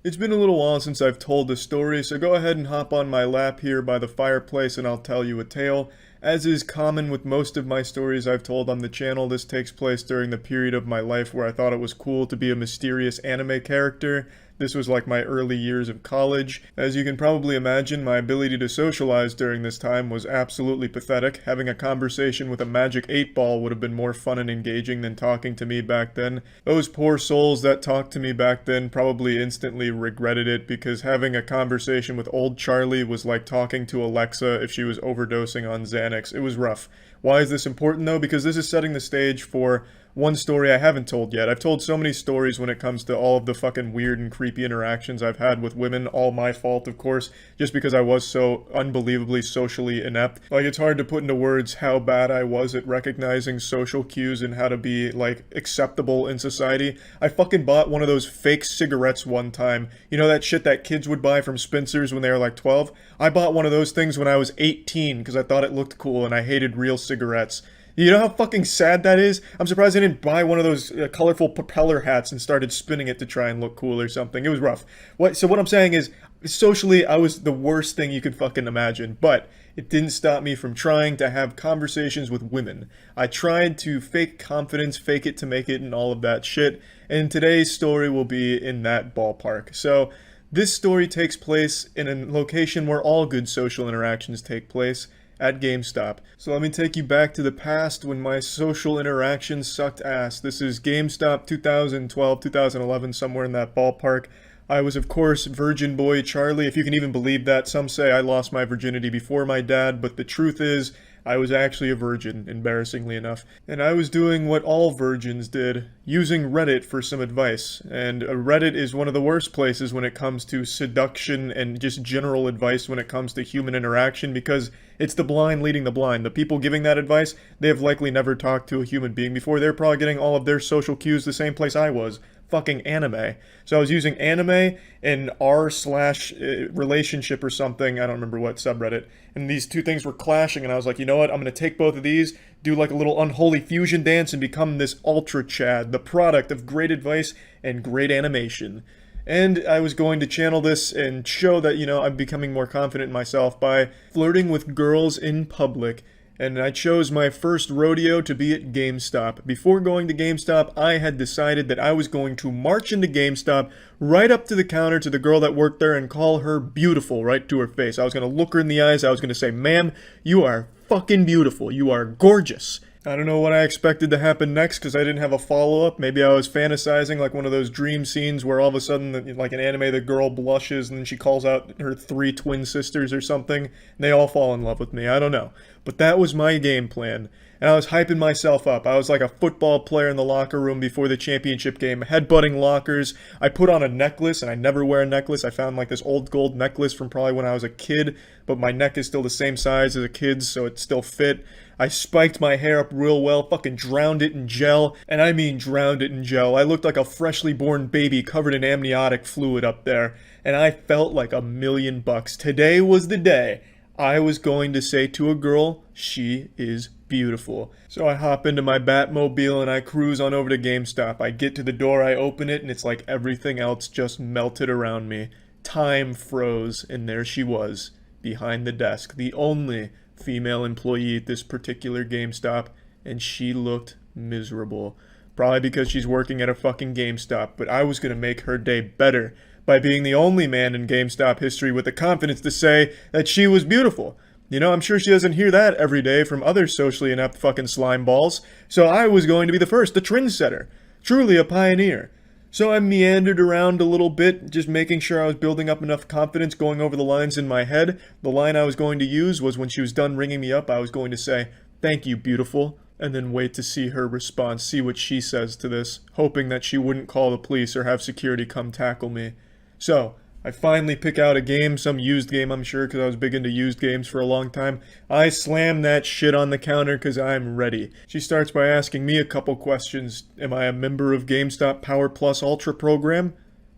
It's been a little while since I've told this story, so go ahead and hop on my lap here by the fireplace and I'll tell you a tale. As is common with most of my stories I've told on the channel, this takes place during the period of my life where I thought it was cool to be a mysterious anime character. This was like my early years of college. As you can probably imagine, my ability to socialize during this time was absolutely pathetic. Having a conversation with a magic 8-ball would have been more fun and engaging than talking to me back then. Those poor souls that talked to me back then probably instantly regretted it, because having a conversation with old Charlie was like talking to Alexa if she was overdosing on Xanax. It was rough. Why is this important though? Because this is setting the stage for one story I haven't told yet. I've told so many stories when it comes to all of the fucking weird and creepy interactions I've had with women. All my fault, of course, just because I was so unbelievably socially inept. Like, it's hard to put into words how bad I was at recognizing social cues and how to be, like, acceptable in society. I fucking bought one of those fake cigarettes one time. You know that shit that kids would buy from Spencer's when they were like 12? I bought one of those things when I was 18 because I thought it looked cool and I hated real cigarettes. You know how fucking sad that is? I'm surprised I didn't buy one of those colorful propeller hats and started spinning it to try and look cool or something. It was rough. So what I'm saying is, socially, I was the worst thing you could fucking imagine, but it didn't stop me from trying to have conversations with women. I tried to fake confidence, fake it to make it, and all of that shit, and today's story will be in that ballpark. So, this story takes place in a location where all good social interactions take place, at GameStop. So let me take you back to the past when my social interactions sucked ass. This is GameStop 2012, 2011, somewhere in that ballpark. I was, of course, Virgin Boy Charlie, if you can even believe that. Some say I lost my virginity before my dad, but the truth is, I was actually a virgin, embarrassingly enough. And I was doing what all virgins did, using Reddit for some advice. And Reddit is one of the worst places when it comes to seduction and just general advice when it comes to human interaction, because it's the blind leading the blind. The people giving that advice, they have likely never talked to a human being before. They're probably getting all of their social cues the same place I was. Fucking anime. So I was using anime and r/relationship or something, I don't remember what subreddit, and these two things were clashing, and I was like, you know what, I'm gonna take both of these, do like a little unholy fusion dance, and become this ultra Chad, the product of great advice and great animation. And I was going to channel this and show that, you know, I'm becoming more confident in myself by flirting with girls in public. And I chose my first rodeo to be at GameStop. Before going to GameStop, I had decided that I was going to march into GameStop, right up to the counter to the girl that worked there and call her beautiful right to her face. I was going to look her in the eyes. I was going to say, ma'am, you are fucking beautiful. You are gorgeous. I don't know what I expected to happen next because I didn't have a follow-up. Maybe I was fantasizing like one of those dream scenes where all of a sudden, like an anime, the girl blushes and then she calls out her 3 twin sisters or something, and they all fall in love with me. I don't know. But that was my game plan. And I was hyping myself up. I was like a football player in the locker room before the championship game, headbutting lockers. I put on a necklace, and I never wear a necklace. I found like this old gold necklace from probably when I was a kid, but my neck is still the same size as a kid's, so it still fit. I spiked my hair up real well, fucking drowned it in gel, and I mean drowned it in gel. I looked like a freshly born baby covered in amniotic fluid up there, and I felt like $1,000,000. Today was the day I was going to say to a girl, she is beautiful. So I hop into my Batmobile and I cruise on over to GameStop. I get to the door, I open it, and it's like everything else just melted around me. Time froze, and there she was, behind the desk, the only female employee at this particular GameStop, and she looked miserable. Probably because she's working at a fucking GameStop, but I was gonna make her day better by being the only man in GameStop history with the confidence to say that she was beautiful. You know, I'm sure she doesn't hear that every day from other socially inept fucking slime balls, so I was going to be the first, the trendsetter. Truly a pioneer. So I meandered around a little bit, just making sure I was building up enough confidence, going over the lines in my head. The line I was going to use was when she was done ringing me up, I was going to say, "Thank you, beautiful," and then wait to see her response, see what she says to this, hoping that she wouldn't call the police or have security come tackle me. So, I finally pick out a game, some used game I'm sure, because I was big into used games for a long time. I slam that shit on the counter because I'm ready. She starts by asking me a couple questions. Am I a member of GameStop Power Plus Ultra program?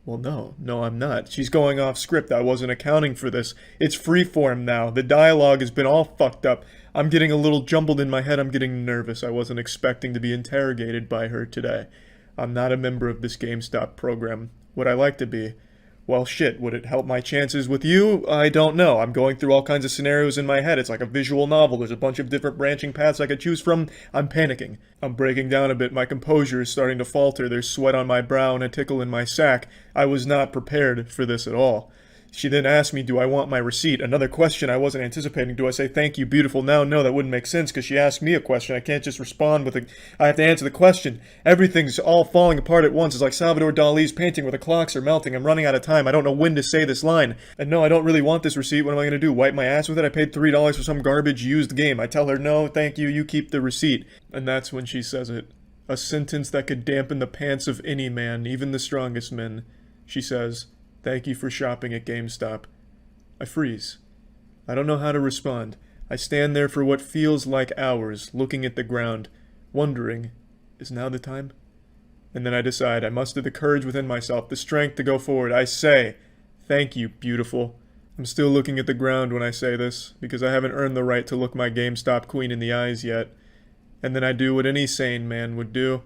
Well, no, I'm not. She's going off script. I wasn't accounting for this. It's freeform now. The dialogue has been all fucked up. I'm getting a little jumbled in my head. I'm getting nervous. I wasn't expecting to be interrogated by her today. I'm not a member of this GameStop program. Would I like to be? Well, shit, would it help my chances with you? I don't know. I'm going through all kinds of scenarios in my head. It's like a visual novel. There's a bunch of different branching paths I could choose from. I'm panicking. I'm breaking down a bit. My composure is starting to falter. There's sweat on my brow and a tickle in my sack. I was not prepared for this at all. She then asked me, do I want my receipt? Another question I wasn't anticipating. Do I say, thank you, beautiful, now? No, that wouldn't make sense because she asked me a question. I can't just respond with I have to answer the question. Everything's all falling apart at once. It's like Salvador Dali's painting where the clocks are melting. I'm running out of time. I don't know when to say this line. And no, I don't really want this receipt. What am I going to do? Wipe my ass with it? I paid $3 for some garbage used game. I tell her, no, thank you, you keep the receipt. And that's when she says it. A sentence that could dampen the pants of any man, even the strongest men. She says, thank you for shopping at GameStop. I freeze. I don't know how to respond. I stand there for what feels like hours, looking at the ground, wondering, is now the time? And then I decide I muster the courage within myself, the strength to go forward. I say, thank you, beautiful. I'm still looking at the ground when I say this, because I haven't earned the right to look my GameStop queen in the eyes yet. And then I do what any sane man would do.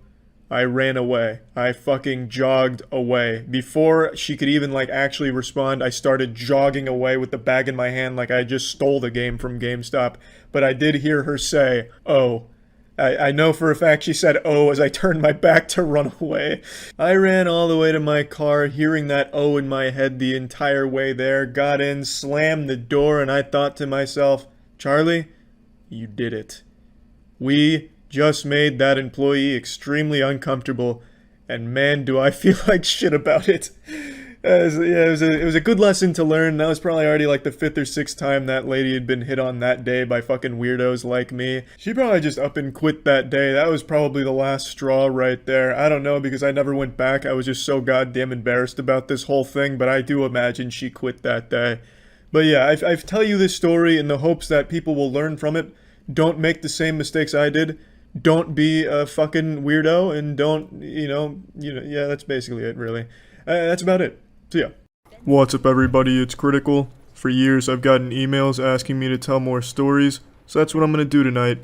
I ran away. I fucking jogged away. Before she could even, actually respond, I started jogging away with the bag in my hand like I just stole the game from GameStop. But I did hear her say, oh. I know for a fact she said, oh, as I turned my back to run away. I ran all the way to my car, hearing that oh in my head the entire way there, got in, slammed the door, and I thought to myself, Charlie, you did it. We just made that employee extremely uncomfortable, and man, do I feel like shit about it. It was a good lesson to learn. That was probably already the 5th or 6th time that lady had been hit on that day by fucking weirdos like me. She probably just up and quit that day. That was probably the last straw right there. I don't know, because I never went back. I was just so goddamn embarrassed about this whole thing, but I do imagine she quit that day. But yeah, I tell you this story in the hopes that people will learn from it. Don't make the same mistakes I did. Don't be a fucking weirdo, and don't, yeah, that's basically it, really. That's about it. So yeah. What's up, everybody? It's Critical. For years, I've gotten emails asking me to tell more stories, so that's what I'm gonna do tonight.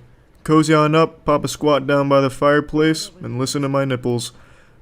Cozy on up, pop a squat down by the fireplace, and listen to my nipples.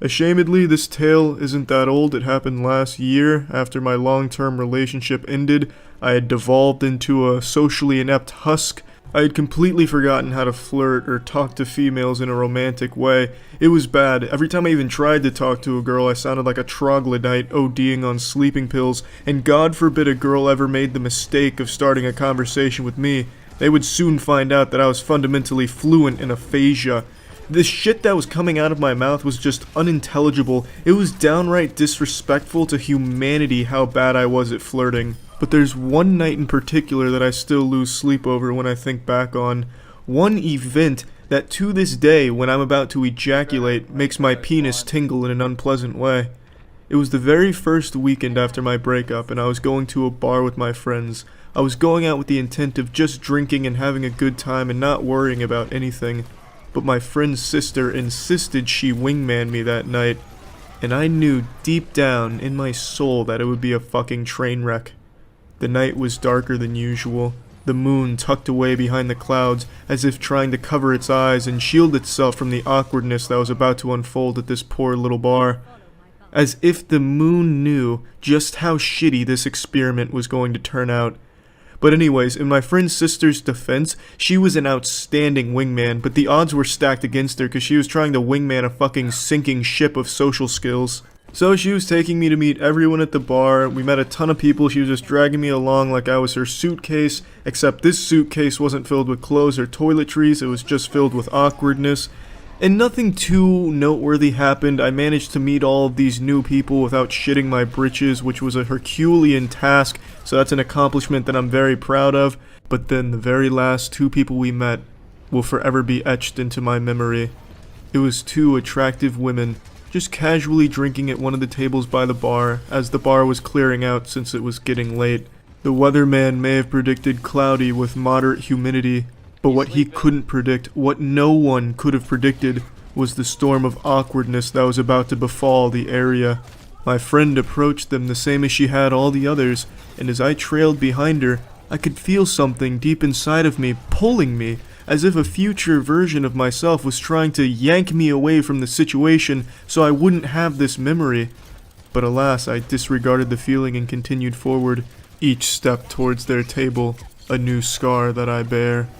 Ashamedly, this tale isn't that old. It happened last year. After my long-term relationship ended, I had devolved into a socially inept husk. I had completely forgotten how to flirt or talk to females in a romantic way. It was bad. Every time I even tried to talk to a girl, I sounded like a troglodyte ODing on sleeping pills, and God forbid a girl ever made the mistake of starting a conversation with me. They would soon find out that I was fundamentally fluent in aphasia. The shit that was coming out of my mouth was just unintelligible. It was downright disrespectful to humanity how bad I was at flirting. But there's one night in particular that I still lose sleep over when I think back on. One event that to this day, when I'm about to ejaculate, makes my penis tingle in an unpleasant way. It was the very first weekend after my breakup, and I was going to a bar with my friends. I was going out with the intent of just drinking and having a good time and not worrying about anything. But my friend's sister insisted she wingman me that night, and I knew deep down in my soul that it would be a fucking train wreck. The night was darker than usual, the moon tucked away behind the clouds as if trying to cover its eyes and shield itself from the awkwardness that was about to unfold at this poor little bar. As if the moon knew just how shitty this experiment was going to turn out. But anyways, in my friend's sister's defense, she was an outstanding wingman, but the odds were stacked against her because she was trying to wingman a fucking sinking ship of social skills. So she was taking me to meet everyone at the bar. We met a ton of people. She was just dragging me along like I was her suitcase, except this suitcase wasn't filled with clothes or toiletries, it was just filled with awkwardness. And nothing too noteworthy happened. I managed to meet all of these new people without shitting my britches, which was a Herculean task, so that's an accomplishment that I'm very proud of. But then the very last 2 people we met will forever be etched into my memory. It was 2 attractive women, just casually drinking at one of the tables by the bar, as the bar was clearing out since it was getting late. The weatherman may have predicted cloudy with moderate humidity, but what he couldn't predict, what no one could have predicted, was the storm of awkwardness that was about to befall the area. My friend approached them the same as she had all the others, and as I trailed behind her, I could feel something deep inside of me pulling me, as if a future version of myself was trying to yank me away from the situation so I wouldn't have this memory. But alas, I disregarded the feeling and continued forward, each step towards their table, a new scar that I bear.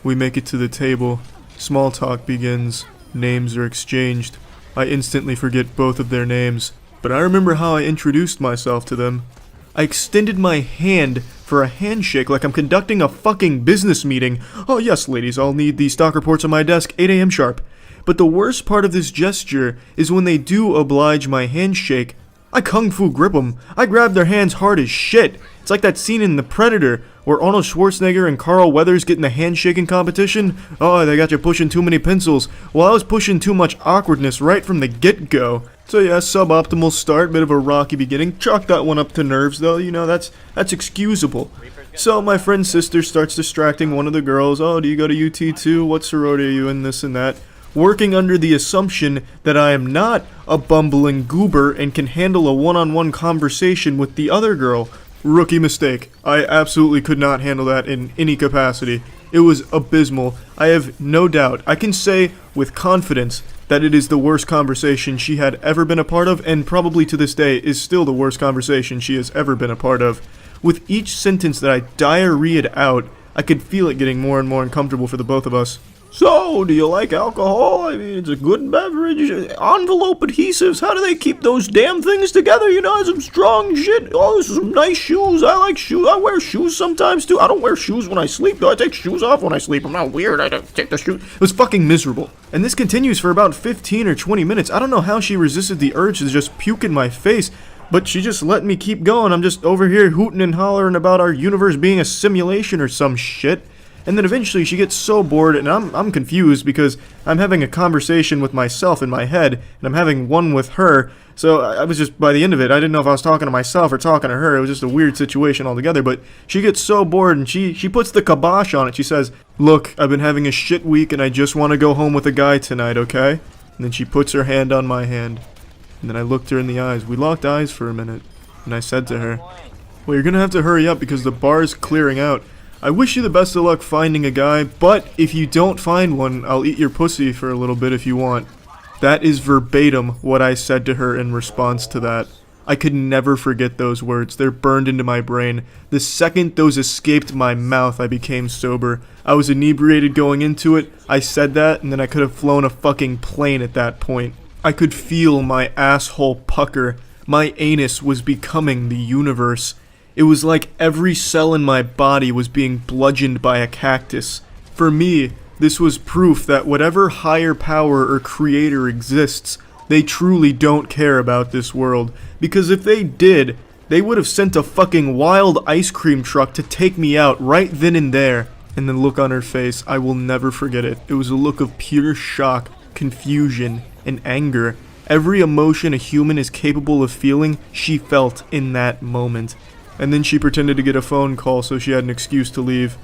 We make it to the table. Small talk begins. Names are exchanged. I instantly forget both of their names, but I remember how I introduced myself to them. I extended my hand for a handshake like I'm conducting a fucking business meeting. Oh yes, ladies, I'll need the stock reports on my desk, 8 a.m. sharp. But the worst part of this gesture is when they do oblige my handshake, I kung fu grip them. I grab their hands hard as shit. It's like that scene in The Predator where Arnold Schwarzenegger and Carl Weathers get in the handshaking competition. Oh, they got you pushing too many pencils. Well, I was pushing too much awkwardness right from the get-go. So yeah, suboptimal start, bit of a rocky beginning. Chalk that one up to nerves though, you know, that's excusable. So my friend's sister starts distracting one of the girls. Oh, do you go to UT too? What sorority are you in? This and that. Working under the assumption that I am not a bumbling goober and can handle a one-on-one conversation with the other girl. Rookie mistake. I absolutely could not handle that in any capacity. It was abysmal. I have no doubt. I can say with confidence that it is the worst conversation she had ever been a part of, and probably to this day is still the worst conversation she has ever been a part of. With each sentence that I diarrheaed out, I could feel it getting more and more uncomfortable for the both of us. So, do you like alcohol? I mean, it's a good beverage. Envelope adhesives, how do they keep those damn things together? You know, some strong shit. Oh, this is some nice shoes. I like shoes. I wear shoes sometimes, too. I don't wear shoes when I sleep, though. I take shoes off when I sleep. I'm not weird. I don't take the shoes. It was fucking miserable. And this continues for about 15 or 20 minutes. I don't know how she resisted the urge to just puke in my face, but she just let me keep going. I'm just over here hooting and hollering about our universe being a simulation or some shit. And then eventually she gets so bored, and I'm confused because I'm having a conversation with myself in my head, and I'm having one with her. So I was just, by the end of it, I didn't know if I was talking to myself or talking to her. It was just a weird situation altogether. But she gets so bored, and she puts the kibosh on it. She says, "Look, I've been having a shit week, and I just want to go home with a guy tonight, okay?" And then she puts her hand on my hand. And then I looked her in the eyes. We locked eyes for a minute. And I said to her, "Well, you're gonna have to hurry up because the bar's clearing out. I wish you the best of luck finding a guy, but if you don't find one, I'll eat your pussy for a little bit if you want." That is verbatim what I said to her in response to that. I could never forget those words. They're burned into my brain. The second those escaped my mouth, I became sober. I was inebriated going into it. I said that, and then I could have flown a fucking plane at that point. I could feel my asshole pucker. My anus was becoming the universe. It was like every cell in my body was being bludgeoned by a cactus. For me, this was proof that whatever higher power or creator exists, they truly don't care about this world. Because if they did, they would have sent a fucking wild ice cream truck to take me out right then and there. And the look on her face, I will never forget it. It was a look of pure shock, confusion, and anger. Every emotion a human is capable of feeling, she felt in that moment. And then she pretended to get a phone call so she had an excuse to leave.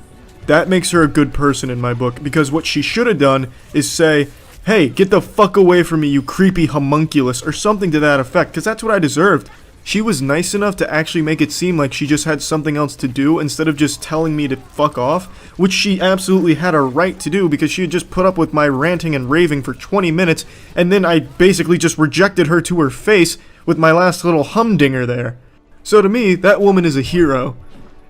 That makes her a good person in my book, because what she should have done is say, "Hey, get the fuck away from me, you creepy homunculus," or something to that effect, because that's what I deserved. She was nice enough to actually make it seem like she just had something else to do instead of just telling me to fuck off, which she absolutely had a right to do because she had just put up with my ranting and raving for 20 minutes, and then I basically just rejected her to her face with my last little humdinger there. So to me, that woman is a hero.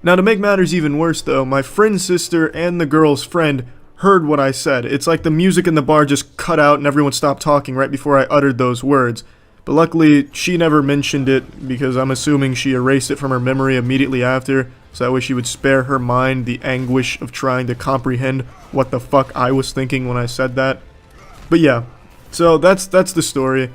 Now to make matters even worse though, my friend's sister and the girl's friend heard what I said. It's like the music in the bar just cut out and everyone stopped talking right before I uttered those words. But luckily, she never mentioned it because I'm assuming she erased it from her memory immediately after, so that way she would spare her mind the anguish of trying to comprehend what the fuck I was thinking when I said that. But yeah, so that's the story.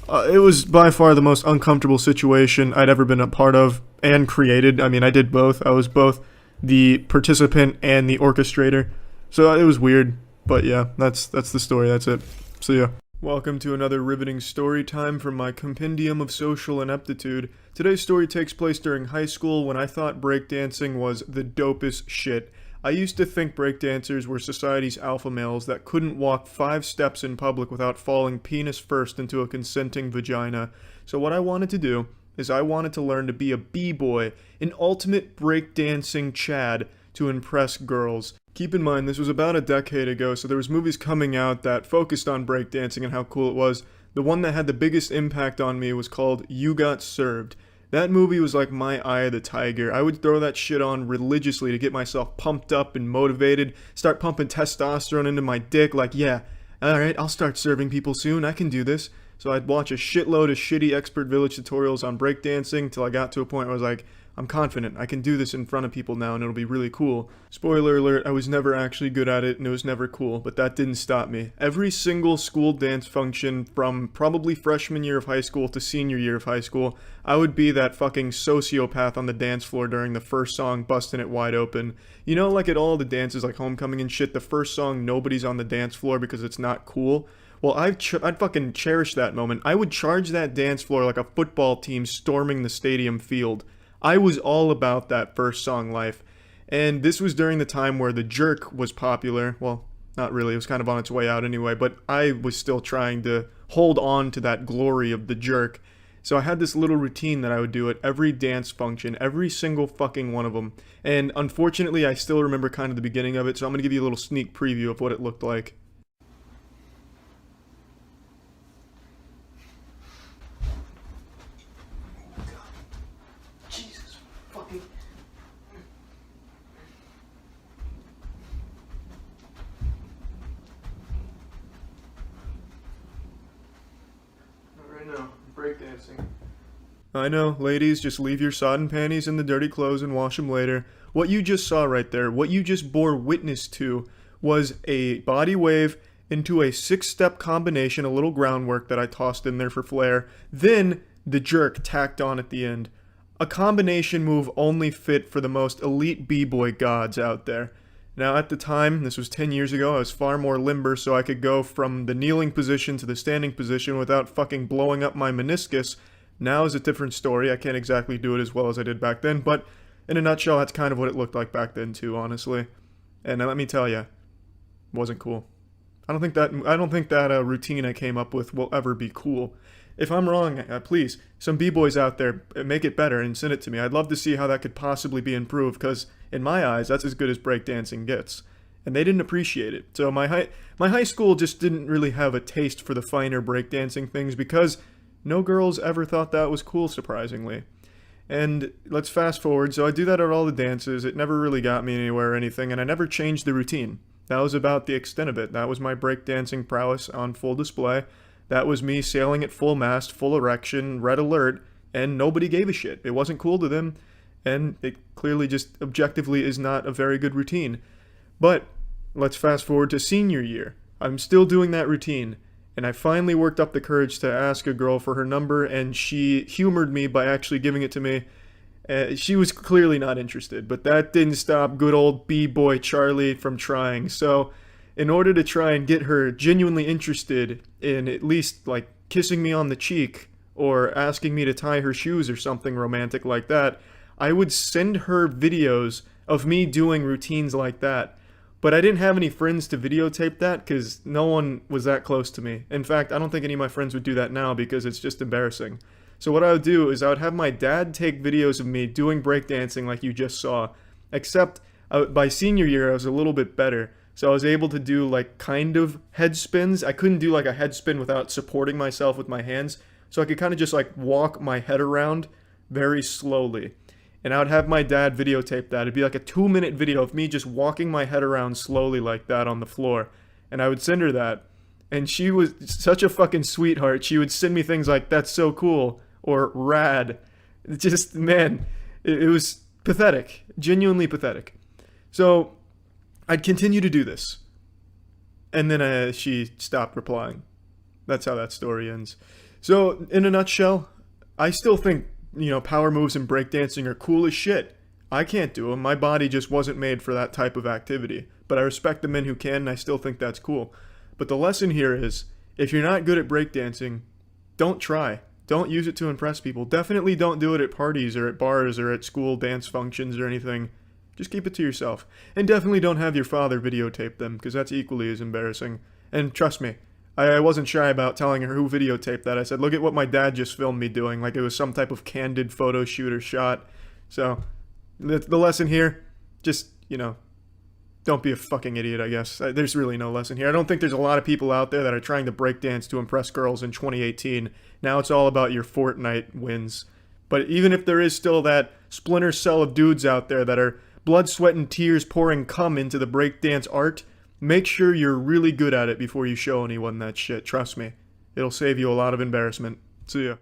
It was by far the most uncomfortable situation I'd ever been a part of and created. I mean, I did both. I was both the participant and the orchestrator. So it was weird. But yeah, that's the story. That's it. See ya. Welcome to another riveting story time from my compendium of social ineptitude. Today's story takes place during high school when I thought breakdancing was the dopest shit. I used to think breakdancers were society's alpha males that couldn't walk 5 steps in public without falling penis first into a consenting vagina. So what I wanted to do is I wanted to learn to be a b-boy, an ultimate breakdancing Chad, to impress girls. Keep in mind, this was about a decade ago, so there was movies coming out that focused on breakdancing and how cool it was. The one that had the biggest impact on me was called You Got Served. That movie was like my eye of the tiger. I would throw that shit on religiously to get myself pumped up and motivated, start pumping testosterone into my dick like, yeah, alright, I'll start serving people soon, I can do this. So I'd watch a shitload of shitty Expert Village tutorials on breakdancing till I got to a point where I was like, I'm confident, I can do this in front of people now and it'll be really cool. Spoiler alert, I was never actually good at it and it was never cool, but that didn't stop me. Every single school dance function from probably freshman year of high school to senior year of high school, I would be that fucking sociopath on the dance floor during the first song, busting it wide open. You know, like at all the dances like homecoming and shit, the first song nobody's on the dance floor because it's not cool? Well, I'd fucking cherish that moment. I would charge that dance floor like a football team storming the stadium field. I was all about that first song life. And this was during the time where The Jerk was popular. Well, not really. It was kind of on its way out anyway. But I was still trying to hold on to that glory of The Jerk. So I had this little routine that I would do at every dance function, every single fucking one of them. And unfortunately, I still remember kind of the beginning of it. So I'm going to give you a little sneak preview of what it looked like. Breakdancing. I know, ladies, just leave your sodden panties in the dirty clothes and wash them later. What you just saw right there, what you just bore witness to, was a body wave into a 6-step combination, a little groundwork that I tossed in there for flair, then the jerk tacked on at the end. A combination move only fit for the most elite b-boy gods out there. Now, at the time, this was 10 years ago, I was far more limber, so I could go from the kneeling position to the standing position without fucking blowing up my meniscus. Now is a different story. I can't exactly do it as well as I did back then, but in a nutshell, that's kind of what it looked like back then too, honestly. And let me tell you, it wasn't cool. I don't think that routine I came up with will ever be cool. If I'm wrong, please, some b-boys out there, make it better and send it to me. I'd love to see how that could possibly be improved, because in my eyes, that's as good as breakdancing gets. And they didn't appreciate it. So my high school just didn't really have a taste for the finer breakdancing things, because no girls ever thought that was cool, surprisingly. And let's fast forward. So I do that at all the dances. It never really got me anywhere or anything, and I never changed the routine. That was about the extent of it. That was my breakdancing prowess on full display. That was me sailing at full mast, full erection, red alert, and nobody gave a shit. It wasn't cool to them, and it clearly just objectively is not a very good routine. But let's fast forward to senior year. I'm still doing that routine, and I finally worked up the courage to ask a girl for her number, and she humored me by actually giving it to me. She was clearly not interested, but that didn't stop good old b-boy Charlie from trying. So in order to try and get her genuinely interested in at least like kissing me on the cheek or asking me to tie her shoes or something romantic like that, I would send her videos of me doing routines like that. But I didn't have any friends to videotape that because no one was that close to me. In fact, I don't think any of my friends would do that now because it's just embarrassing. So what I would do is I would have my dad take videos of me doing breakdancing like you just saw, except by senior year I was a little bit better. So I was able to do like kind of head spins. I couldn't do like a head spin without supporting myself with my hands. So I could kind of just like walk my head around very slowly. And I would have my dad videotape that. It'd be like a 2-minute video of me just walking my head around slowly like that on the floor. And I would send her that. And she was such a fucking sweetheart. She would send me things like, "That's so cool," or "Rad." Just, man, it was pathetic. Genuinely pathetic. So I'd continue to do this. And then she stopped replying. That's how that story ends. So, in a nutshell, I still think, power moves and breakdancing are cool as shit. I can't do them. My body just wasn't made for that type of activity. But I respect the men who can, and I still think that's cool. But the lesson here is, if you're not good at breakdancing, don't try. Don't use it to impress people. Definitely don't do it at parties or at bars or at school dance functions or anything. Just keep it to yourself. And definitely don't have your father videotape them, because that's equally as embarrassing. And trust me, I wasn't shy about telling her who videotaped that. I said, "Look at what my dad just filmed me doing," like it was some type of candid photo shoot or shot. So, the lesson here, just, Don't be a fucking idiot, I guess. There's really no lesson here. I don't think there's a lot of people out there that are trying to breakdance to impress girls in 2018. Now it's all about your Fortnite wins. But even if there is still that splinter cell of dudes out there that are blood, sweat, and tears pouring cum into the breakdance art, make sure you're really good at it before you show anyone that shit. Trust me. It'll save you a lot of embarrassment. See ya.